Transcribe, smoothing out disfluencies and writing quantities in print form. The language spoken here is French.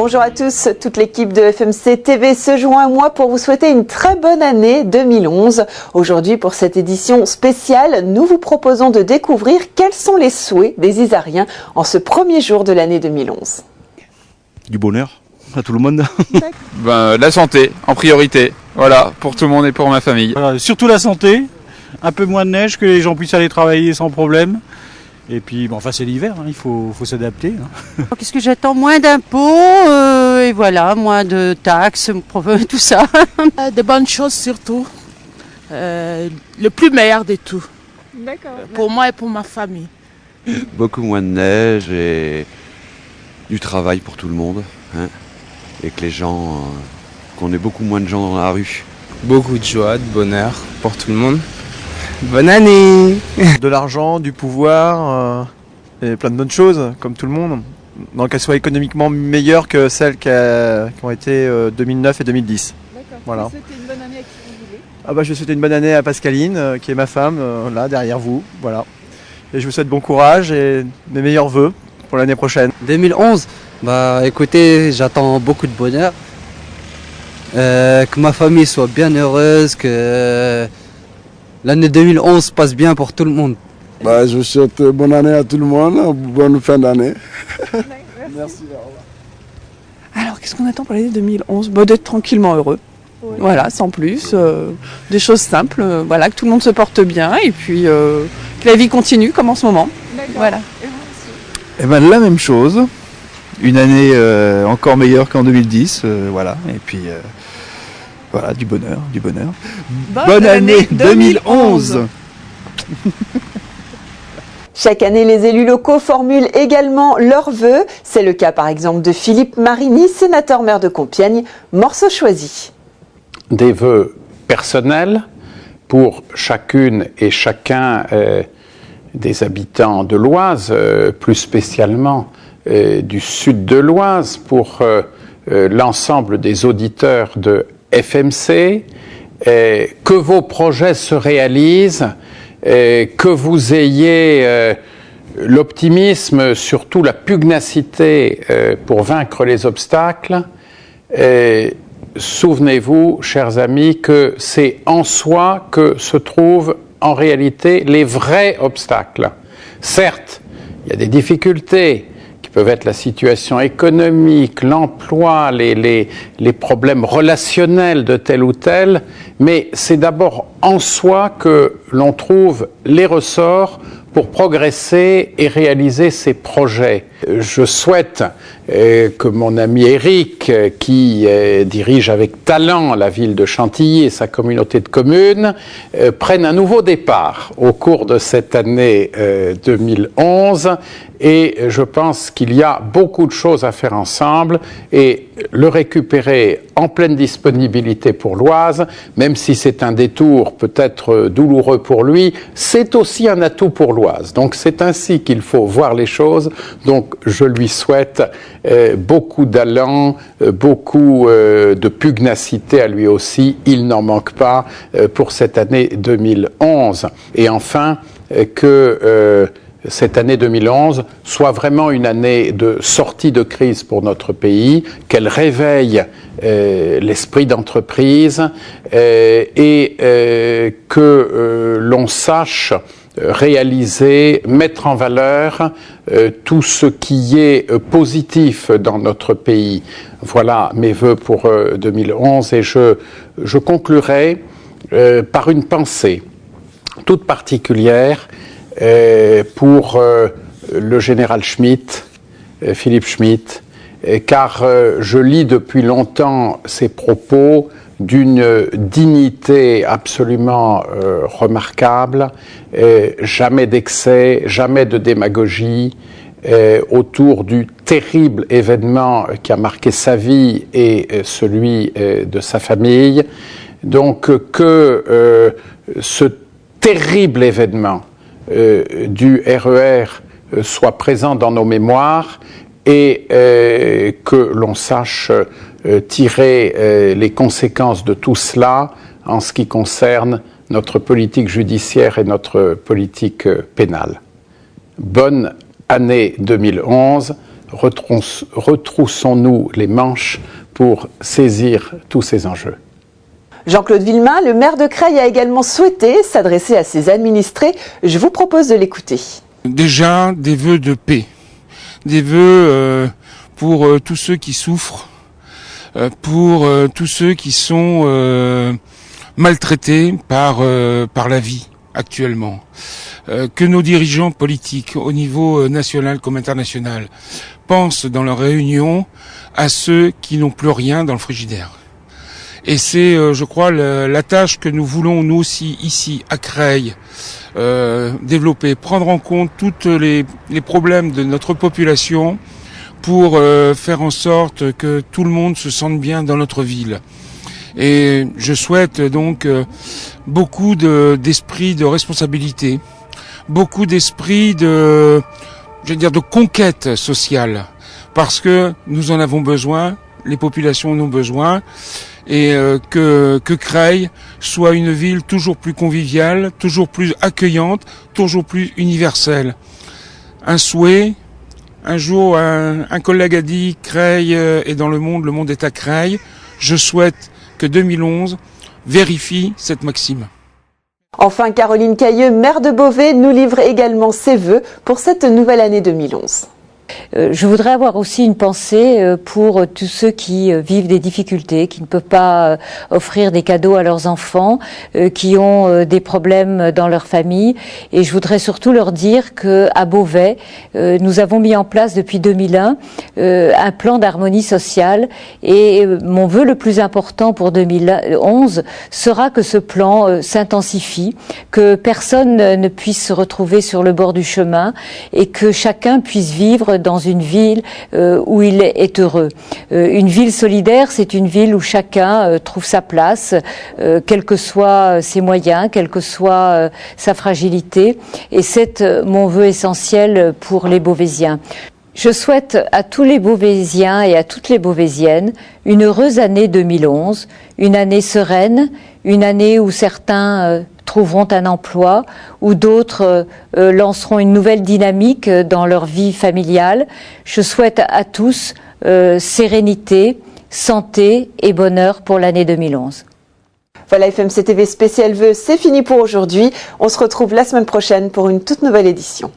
Bonjour à tous, toute l'équipe de FMC TV se joint à moi pour vous souhaiter une très bonne année 2011. Aujourd'hui, pour cette édition spéciale, nous vous proposons de découvrir quels sont les souhaits des Isariens en ce premier jour de l'année 2011. Du bonheur à tout le monde. La santé en priorité, voilà, pour tout le monde et pour ma famille. Surtout la santé, un peu moins de neige, que les gens puissent aller travailler sans problème. Et puis, c'est l'hiver, il faut s'adapter. Qu'est-ce que j'attends? Moins d'impôts, et voilà, moins de taxes, tout ça. De bonnes choses surtout. Le plus meilleur de tout. D'accord. Pour moi et pour ma famille. Beaucoup moins de neige et du travail pour tout le monde. Et que les gens, qu'on ait beaucoup moins de gens dans la rue. Beaucoup de joie, de bonheur pour tout le monde. Bonne année! De l'argent, du pouvoir, et plein de bonnes choses, comme tout le monde. Donc qu'elles soient économiquement meilleures que celles qui ont été 2009 et 2010. D'accord. Voilà. Vous souhaitez une bonne année à qui vous voulez? Je souhaite une bonne année à Pascaline, qui est ma femme, là, derrière vous. Voilà. Et je vous souhaite bon courage et mes meilleurs vœux pour l'année prochaine. 2011, écoutez, j'attends beaucoup de bonheur. Que ma famille soit bien heureuse, que l'année 2011 passe bien pour tout le monde. Je souhaite bonne année à tout le monde, bonne fin d'année. Merci. Au revoir. Alors, qu'est-ce qu'on attend pour l'année 2011 ? D'être tranquillement heureux. Oui. Voilà, sans plus. Des choses simples. Que tout le monde se porte bien et puis que la vie continue comme en ce moment. D'accord. Voilà. Et la même chose. Une année encore meilleure qu'en 2010. Et puis... du bonheur. Bonne année 2011. Chaque année, les élus locaux formulent également leurs vœux. C'est le cas par exemple de Philippe Marini, sénateur maire de Compiègne, morceau choisi. Des vœux personnels pour chacune et chacun des habitants de l'Oise, plus spécialement du sud de l'Oise, pour l'ensemble des auditeurs de FMC, que vos projets se réalisent, que vous ayez l'optimisme, surtout la pugnacité pour vaincre les obstacles. Souvenez-vous, chers amis, que c'est en soi que se trouvent en réalité les vrais obstacles. Certes, il y a des difficultés, peuvent être la situation économique, l'emploi, les problèmes relationnels de tel ou tel, mais c'est d'abord en soi que l'on trouve les ressorts pour progresser et réaliser ses projets. Je souhaite que mon ami Éric, qui dirige avec talent la ville de Chantilly et sa communauté de communes, prenne un nouveau départ au cours de cette année 2011. Et je pense qu'il y a beaucoup de choses à faire ensemble et le récupérer en pleine disponibilité pour l'Oise, même si c'est un détour peut-être douloureux pour lui, c'est aussi un atout pour l'Oise. Donc c'est ainsi qu'il faut voir les choses. Donc je lui souhaite beaucoup d'allant, beaucoup de pugnacité à lui aussi. Il n'en manque pas pour cette année 2011. Et enfin, que cette année 2011 soit vraiment une année de sortie de crise pour notre pays, qu'elle réveille l'esprit d'entreprise et que l'on sache réaliser, mettre en valeur tout ce qui est positif dans notre pays. Voilà mes vœux pour 2011 et je conclurai par une pensée toute particulière pour le général Schmitt, Philippe Schmitt, car je lis depuis longtemps ses propos d'une dignité absolument remarquable, jamais d'excès, jamais de démagogie, autour du terrible événement qui a marqué sa vie et celui de sa famille. Donc que ce terrible événement du RER soit présent dans nos mémoires et que l'on sache tirer les conséquences de tout cela en ce qui concerne notre politique judiciaire et notre politique pénale. Bonne année 2011, retroussons-nous les manches pour saisir tous ces enjeux. Jean-Claude Villemain, le maire de Creil, a également souhaité s'adresser à ses administrés. Je vous propose de l'écouter. Déjà, des vœux de paix, des vœux pour tous ceux qui souffrent, pour tous ceux qui sont maltraités par la vie actuellement. Que nos dirigeants politiques, au niveau national comme international, pensent dans leurs réunions à ceux qui n'ont plus rien dans le frigidaire. Et c'est, je crois, la tâche que nous voulons, nous aussi, ici, à Creil, développer, prendre en compte tous les problèmes de notre population pour faire en sorte que tout le monde se sente bien dans notre ville. Et je souhaite donc beaucoup d'esprit de responsabilité, beaucoup d'esprit de conquête sociale, parce que nous en avons besoin, les populations en ont besoin, et que Creil soit une ville toujours plus conviviale, toujours plus accueillante, toujours plus universelle. Un souhait, un jour un collègue a dit « Creil est dans le monde est à Creil ». Je souhaite que 2011 vérifie cette maxime. Enfin, Caroline Cailleux, maire de Beauvais, nous livre également ses vœux pour cette nouvelle année 2011. Je voudrais avoir aussi une pensée pour tous ceux qui vivent des difficultés, qui ne peuvent pas offrir des cadeaux à leurs enfants, qui ont des problèmes dans leur famille. Et je voudrais surtout leur dire qu'à Beauvais, nous avons mis en place depuis 2001 un plan d'harmonie sociale. Et mon vœu le plus important pour 2011 sera que ce plan s'intensifie, que personne ne puisse se retrouver sur le bord du chemin et que chacun puisse vivre dans une ville où il est heureux. Une ville solidaire, c'est une ville où chacun trouve sa place, quels que soient ses moyens, quelle que soit sa fragilité. Et c'est mon vœu essentiel pour les Beauvaisiens. Je souhaite à tous les Beauvaisiens et à toutes les Beauvaisiennes une heureuse année 2011, une année sereine, une année où certains trouveront un emploi, où d'autres lanceront une nouvelle dynamique dans leur vie familiale. Je souhaite à tous sérénité, santé et bonheur pour l'année 2011. Voilà, FMC TV spécial vœux, c'est fini pour aujourd'hui. On se retrouve la semaine prochaine pour une toute nouvelle édition.